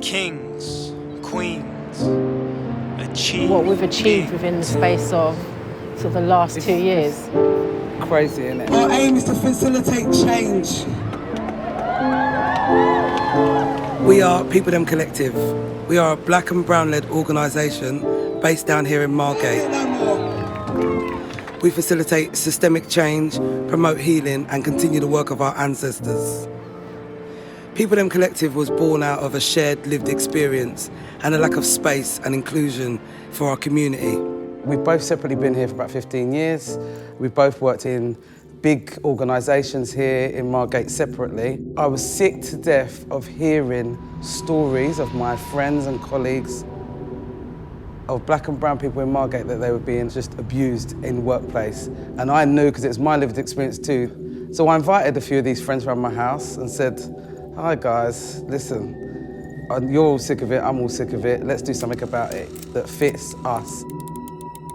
Kings, queens, achieve. What we've achieved within the space of sort of the last 2 years. Crazy, isn't it? Our aim is to facilitate change. We are People Dem Collective. We are a black and brown-led organisation based down here in Margate. We facilitate systemic change, promote healing and continue the work of our ancestors. People Dem Collective was born out of a shared lived experience and a lack of space and inclusion for our community. We've both separately been here for about 15 years. We've both worked in big organisations here in Margate separately. I was sick to death of hearing stories of my friends and colleagues of black and brown people in Margate that they were being just abused in the workplace. And I knew, because it was my lived experience too. So I invited a few of these friends around my house and said, "Hi guys, listen, you're all sick of it, I'm all sick of it. Let's do something about it that fits us,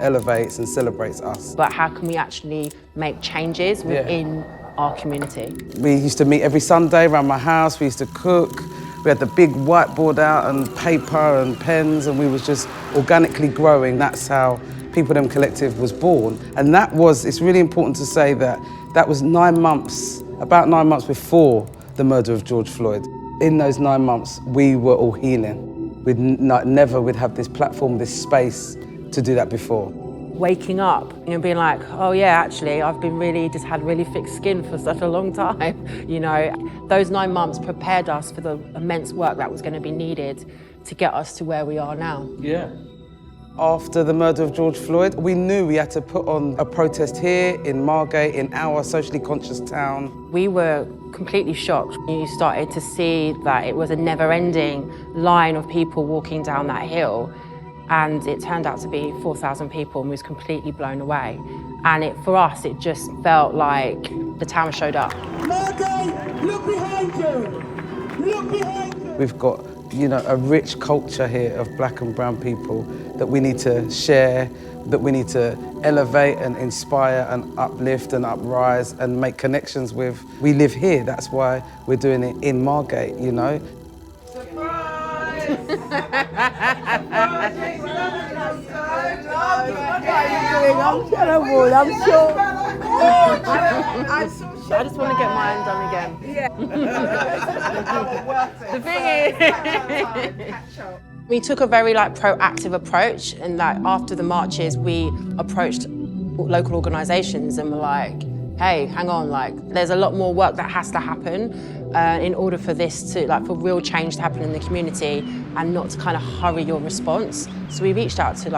elevates and celebrates us." But how can we actually make changes within our community? We used to meet every Sunday around my house. We used to cook. We had the big whiteboard out and paper and pens, and we was just organically growing. That's how People Dem Collective was born. And that was, it's really important to say that that was 9 months, about 9 months before the murder of George Floyd. In those 9 months, we were all healing. We'd never would have this platform, this space to do that before. Waking up and being like, oh yeah, actually, I've been had really thick skin for such a long time. You know, those 9 months prepared us for the immense work that was going to be needed to get us to where we are now. Yeah. After the murder of George Floyd, we knew we had to put on a protest here in Margate, in our socially conscious town. We were completely shocked. You started to see that it was a never-ending line of people walking down that hill. And it turned out to be 4,000 people, and we was completely blown away. And for us, it just felt like the town showed up. Margate, look behind you! Look behind you! We've got, you know, a rich culture here of black and brown people that we need to share, that we need to elevate and inspire and uplift and uprise and make connections with. We live here, that's why we're doing it in Margate, you know. I'm terrible, I'm so... I just want to get mine done again. The thing is... We took a very proactive approach, and after the marches, we approached local organisations and were like, hey, hang on, there's a lot more work that has to happen in order for this to, for real change to happen in the community and not to kind of hurry your response. So we reached out to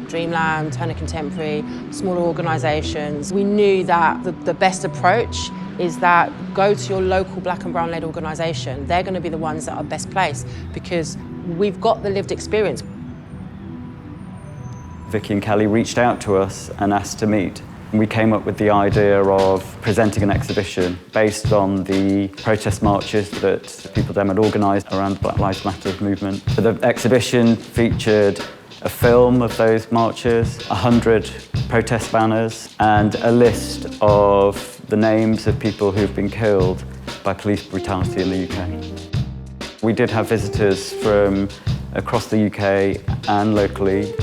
Dreamland, Turner Contemporary, smaller organisations. We knew that the best approach is that go to your local black and brown-led organisation. They're going to be the ones that are best placed because we've got the lived experience. Vicky and Kelly reached out to us and asked to meet. We came up with the idea of presenting an exhibition based on the protest marches that People Dem had organised around the Black Lives Matter movement. The exhibition featured a film of those marches, 100 protest banners, and a list of the names of people who've been killed by police brutality in the UK. We did have visitors from across the UK and locally.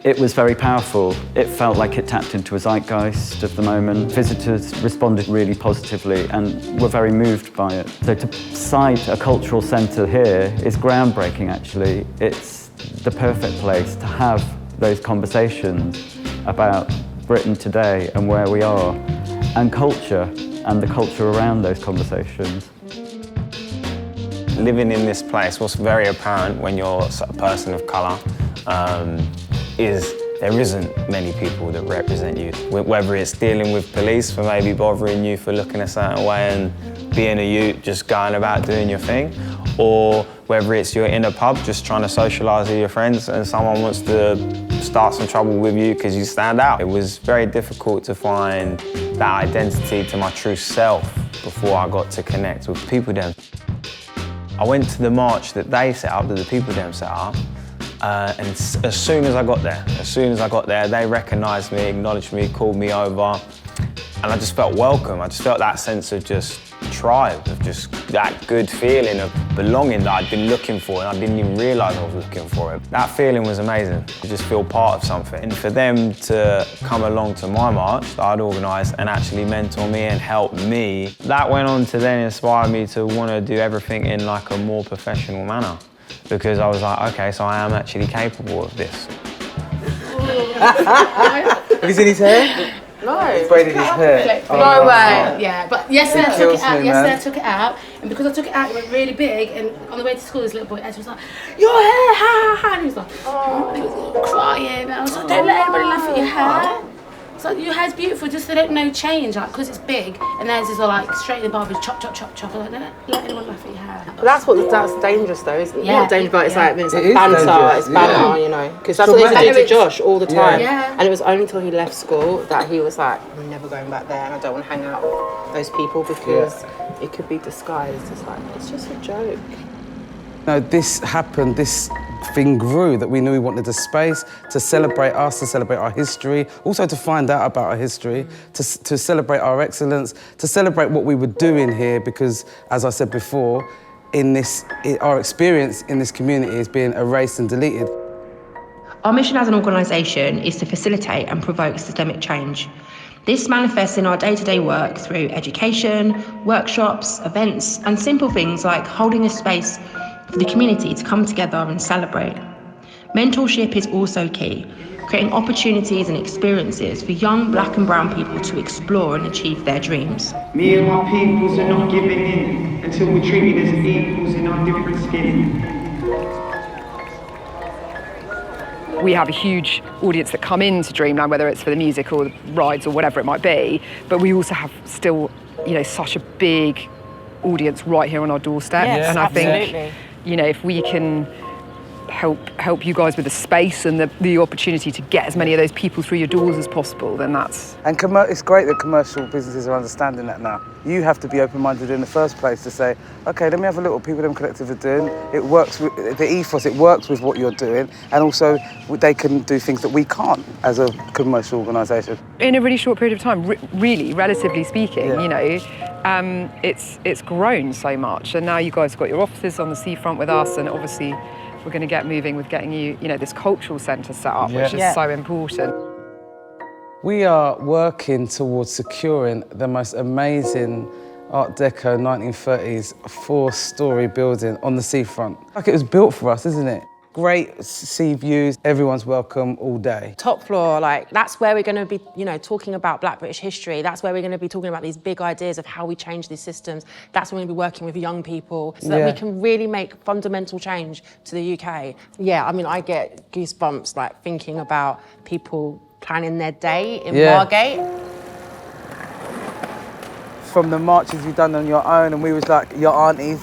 It was very powerful. It felt like it tapped into a zeitgeist of the moment. Visitors responded really positively and were very moved by it. So to site a cultural centre here is groundbreaking, actually. It's the perfect place to have those conversations about Britain today and where we are, and culture, and the culture around those conversations. Living in this place, what's very apparent when you're a person of colour, is there isn't many people that represent you. Whether it's dealing with police for maybe bothering you for looking a certain way and being a youth, just going about doing your thing, or whether it's you're in a pub just trying to socialise with your friends and someone wants to start some trouble with you because you stand out. It was very difficult to find that identity to my true self before I got to connect with People Dem. I went to the march that they set up, that the People Dem set up, and as soon as I got there, they recognised me, acknowledged me, called me over, and I just felt welcome. I just felt that sense of just tribe, of just that good feeling of belonging that I'd been looking for, and I didn't even realise I was looking for it. That feeling was amazing. You just feel part of something. And for them to come along to my march that I'd organised and actually mentor me and help me, that went on to then inspire me to want to do everything in like a more professional manner. Because I was like, okay, so I am actually capable of this. Have you seen his hair? No. He's braided his hair. No way. Yeah, but yesterday I took it out. Me, yesterday man. I took it out, and because I took it out, it went really big. And on the way to school, this little boy Ed was like, "Your hair, ha ha ha!" And he was like, "Oh," and he was crying. And I was like, "Don't let anybody laugh at your hair." It's like, your hair's beautiful, just they don't know change, like, because it's big, and theirs is all like straight in the barber, chop, chop, chop, chop. Like, don't let anyone laugh at your hair. That's dangerous though, isn't it? Yeah, Not dangerous, but it's like, it's like It is banter, dangerous. it's banter, you know. Because that's what they used to do to Josh all the time. Yeah. And it was only until he left school that he was like, I'm never going back there and I don't want to hang out with those people because it could be disguised. It's like, it's just a joke. No, this happened, this thing grew, that we knew we wanted a space to celebrate us, to celebrate our history, also to find out about our history, to celebrate our excellence, to celebrate what we were doing here, because, as I said before, our experience in this community is being erased and deleted. Our mission as an organisation is to facilitate and provoke systemic change. This manifests in our day-to-day work through education, workshops, events, and simple things like holding a space for the community to come together and celebrate. Mentorship is also key, creating opportunities and experiences for young black and brown people to explore and achieve their dreams. Me and my peoples are not giving in until we're treated as equals in our different skin. We have a huge audience that come into Dreamland, whether it's for the music or the rides or whatever it might be, but we also have still, you know, such a big audience right here on our doorstep. Yes, and I absolutely. think, you know, if we can help you guys with the space and the opportunity to get as many of those people through your doors as possible, then that's... And it's great that commercial businesses are understanding that now. You have to be open-minded in the first place to say, okay, let me have a look what People Dem Collective are doing. It works with the ethos, it works with what you're doing, and also they can do things that we can't as a commercial organisation. In a really short period of time, really, relatively speaking, you know, it's grown so much, and now you guys have got your offices on the seafront with us, and obviously we're going to get moving with getting you know, this cultural centre set up, which is so important. We are working towards securing the most amazing Art Deco 1930s 4-storey building on the seafront. Like, it was built for us, isn't it? Great sea views, everyone's welcome all day. Top floor, like, that's where we're going to be, you know, talking about Black British history. That's where we're going to be talking about these big ideas of how we change these systems. That's when we're going to be working with young people so that we can really make fundamental change to the UK. Yeah, I mean, I get goosebumps, like, thinking about people planning their day in Margate. From the marches you've done on your own, and we was like your aunties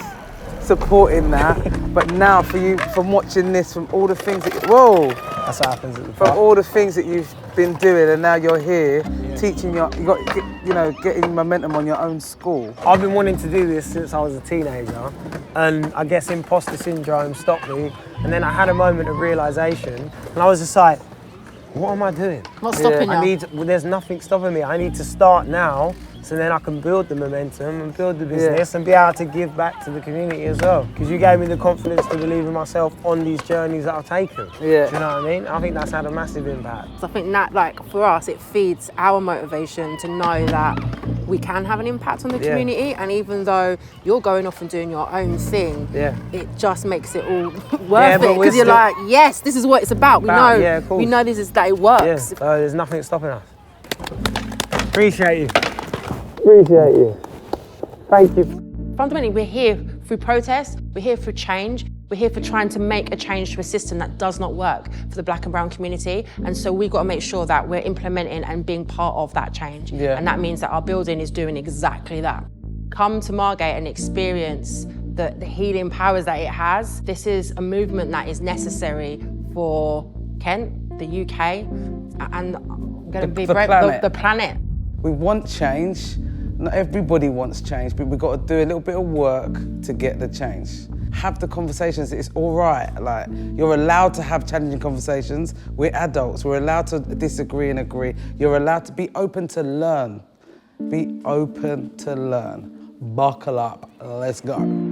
supporting that. But now for you, from watching this, from all the things that, whoa! That's what happens at the From all the things that you've been doing, and now you're here teaching getting momentum on your own school. I've been wanting to do this since I was a teenager, and I guess imposter syndrome stopped me. And then I had a moment of realisation, and I was just like, what am I doing? What's stopping you? There's nothing stopping me. I need to start now, so then I can build the momentum and build the business and be able to give back to the community as well. Because you gave me the confidence to believe in myself on these journeys that I've taken. Do you know what I mean? I think that's had a massive impact. I think that, like, for us, it feeds our motivation to know that we can have an impact on the community, and even though you're going off and doing your own thing, it just makes it all worth it, because you're like, yes, this is what it's about. We know this is that it works. Yeah, so there's nothing stopping us. Appreciate you. Appreciate you. Thank you. Fundamentally, we're here through protest, we're here for change, we're here for trying to make a change to a system that does not work for the Black and brown community, and so we've got to make sure that we're implementing and being part of that change. And that means that our building is doing exactly that. Come to Margate and experience the healing powers that it has. This is a movement that is necessary for Kent, the UK, and the planet. We want change. Not everybody wants change, but we've got to do a little bit of work to get the change. Have the conversations, it's all right. Like, you're allowed to have challenging conversations. We're adults, we're allowed to disagree and agree. You're allowed to be open to learn. Be open to learn. Buckle up, let's go.